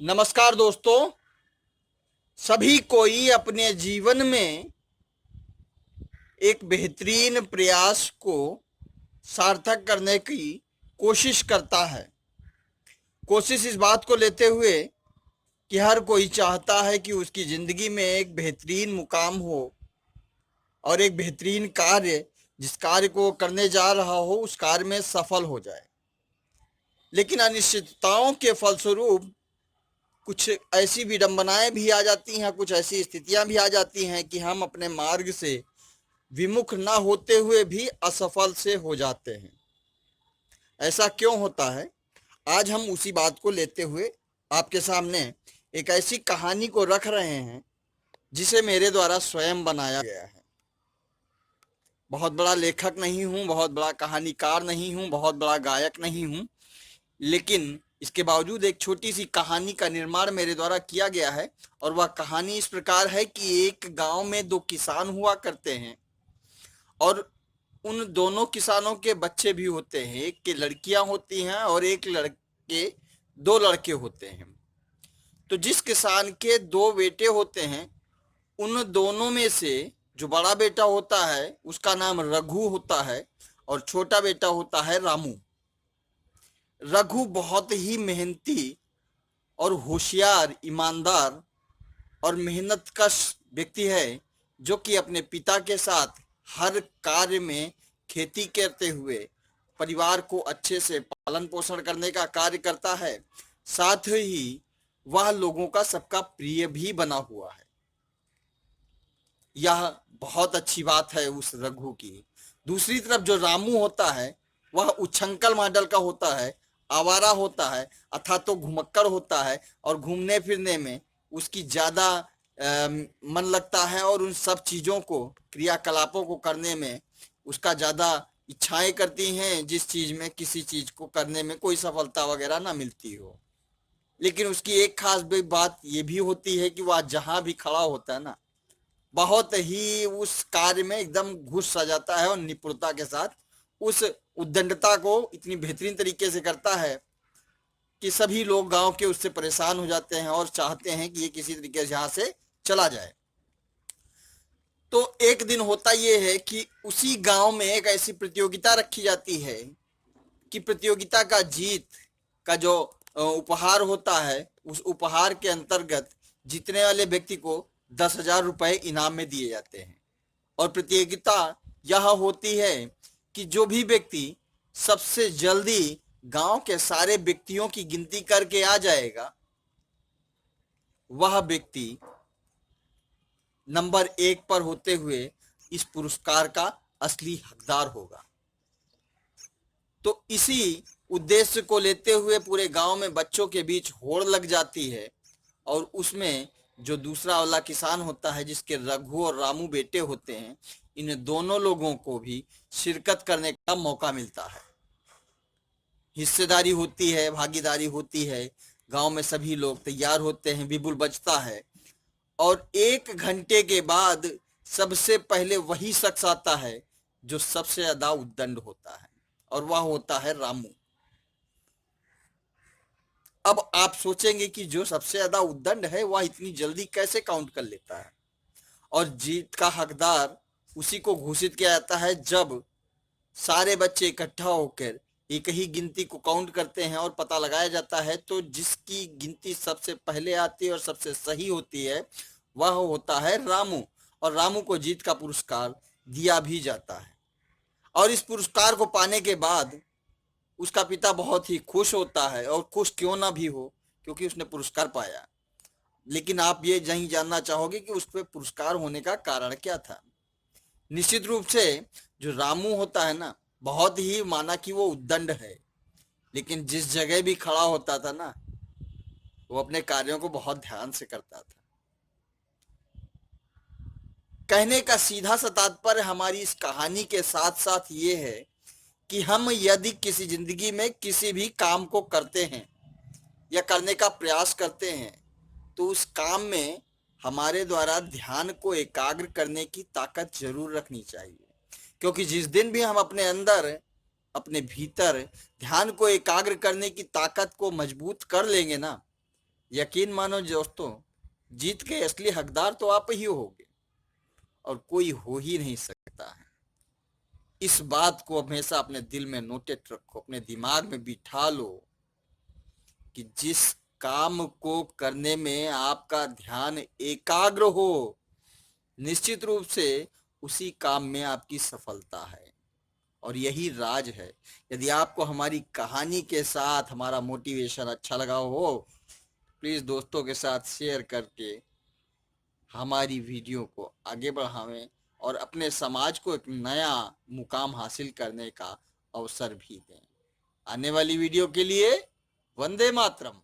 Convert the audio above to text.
नमस्कार दोस्तों। सभी कोई अपने जीवन में एक बेहतरीन प्रयास को सार्थक करने की कोशिश करता है। कोशिश इस बात को लेते हुए कि हर कोई चाहता है कि उसकी ज़िंदगी में एक बेहतरीन मुकाम हो और एक बेहतरीन कार्य, जिस कार्य को करने जा रहा हो उस कार्य में सफल हो जाए। लेकिन अनिश्चितताओं के फलस्वरूप कुछ ऐसी विडंबनाएं भी आ जाती हैं, कुछ ऐसी स्थितियां भी आ जाती हैं कि हम अपने मार्ग से विमुख ना होते हुए भी असफल से हो जाते हैं। ऐसा क्यों होता है? आज हम उसी बात को लेते हुए आपके सामने एक ऐसी कहानी को रख रहे हैं जिसे मेरे द्वारा स्वयं बनाया गया है। बहुत बड़ा लेखक नहीं हूँ, बहुत बड़ा कहानीकार नहीं हूँ, बहुत बड़ा गायक नहीं हूँ, लेकिन इसके बावजूद एक छोटी सी कहानी का निर्माण मेरे द्वारा किया गया है। और वह कहानी इस प्रकार है कि एक गांव में दो किसान हुआ करते हैं और उन दोनों किसानों के बच्चे भी होते हैं। एक के लड़कियां होती हैं और एक लड़के, दो लड़के होते हैं। तो जिस किसान के दो बेटे होते हैं, उन दोनों में से जो बड़ा बेटा होता है उसका नाम रघु होता है और छोटा बेटा होता है रामू। रघु बहुत ही मेहनती और होशियार, ईमानदार और मेहनतकश व्यक्ति है, जो कि अपने पिता के साथ हर कार्य में खेती करते हुए परिवार को अच्छे से पालन पोषण करने का कार्य करता है। साथ ही वह लोगों का सबका प्रिय भी बना हुआ है। यह बहुत अच्छी बात है उस रघु की। दूसरी तरफ जो रामू होता है वह उच्छृंखल मॉडल का होता है, आवारा होता है, अथा तो घुमक्कड़ होता है और घूमने फिरने में उसकी ज़्यादा मन लगता है और उन सब चीज़ों को, क्रियाकलापों को करने में उसका ज़्यादा इच्छाएं करती हैं, जिस चीज़ में किसी चीज़ को करने में कोई सफलता वगैरह ना मिलती हो। लेकिन उसकी एक खास बात ये भी होती है कि वह जहाँ भी खड़ा होता है ना, बहुत ही उस कार्य में एकदम घुस सा जाता है और निपुणता के साथ उस उद्दंडता को इतनी बेहतरीन तरीके से करता है कि सभी लोग गांव के उससे परेशान हो जाते हैं और चाहते हैं कि ये किसी तरीके से यहाँ से चला जाए। तो एक दिन होता ये है कि उसी गांव में एक ऐसी प्रतियोगिता रखी जाती है कि प्रतियोगिता का जीत का जो उपहार होता है, उस उपहार के अंतर्गत जीतने वाले व्यक्ति को 10,000 रुपए इनाम में दिए जाते हैं। और प्रतियोगिता यह होती है कि जो भी व्यक्ति सबसे जल्दी गांव के सारे व्यक्तियों की गिनती करके आ जाएगा, वह व्यक्ति नंबर 1 पर होते हुए इस पुरस्कार का असली हकदार होगा। तो इसी उद्देश्य को लेते हुए पूरे गांव में बच्चों के बीच होड़ लग जाती है और उसमें जो दूसरा वाला किसान होता है, जिसके रघु और रामू बेटे होते हैं, इन दोनों लोगों को भी शिरकत करने का मौका मिलता है। हिस्सेदारी होती है, भागीदारी होती है। गांव में सभी लोग तैयार होते हैं, बिगुल बजता है और 1 घंटे के बाद सबसे पहले वही शख्स आता है जो सबसे ज्यादा उद्दंड होता है, और वह होता है रामू। अब आप सोचेंगे कि जो सबसे ज्यादा उद्दंड है वह इतनी जल्दी कैसे काउंट कर लेता है, और जीत का हकदार उसी को घोषित किया जाता है जब सारे बच्चे इकट्ठा होकर एक ही गिनती को काउंट करते हैं और पता लगाया जाता है। तो जिसकी गिनती सबसे पहले आती है और सबसे सही होती है वह होता है रामू, और रामू को जीत का पुरस्कार दिया भी जाता है। और इस पुरस्कार को पाने के बाद उसका पिता बहुत ही खुश होता है, और खुश क्यों ना भी हो, क्योंकि उसने पुरस्कार पाया। लेकिन आप ये नहीं जानना चाहोगे कि उस पर पुरस्कार होने का कारण क्या था। निश्चित रूप से जो रामू होता है ना, बहुत ही माना कि वो उद्दंड है, लेकिन जिस जगह भी खड़ा होता था ना, वो अपने कार्यों को बहुत ध्यान से करता था। कहने का सीधा सा तात्पर्य हमारी इस कहानी के साथ साथ ये है कि हम यदि किसी जिंदगी में किसी भी काम को करते हैं या करने का प्रयास करते हैं, तो उस काम में हमारे द्वारा ध्यान को एकाग्र करने की ताकत जरूर रखनी चाहिए। क्योंकि जिस दिन भी हम अपने अंदर, अपने भीतर ध्यान को एकाग्र करने की ताकत को मजबूत कर लेंगे ना, यकीन मानो दोस्तों, जीत के असली हकदार तो आप ही होगे और कोई हो ही नहीं सकता है। इस बात को हमेशा अपने दिल में नोटेट रखो, अपने दिमाग में बिठा लो कि जिस काम को करने में आपका ध्यान एकाग्र हो, निश्चित रूप से उसी काम में आपकी सफलता है। और यही राज है। यदि आपको हमारी कहानी के साथ हमारा मोटिवेशन अच्छा लगा हो, प्लीज दोस्तों के साथ शेयर करके हमारी वीडियो को आगे बढ़ावें और अपने समाज को एक नया मुकाम हासिल करने का अवसर भी दें। आने वाली वीडियो के लिए वंदे मातरम।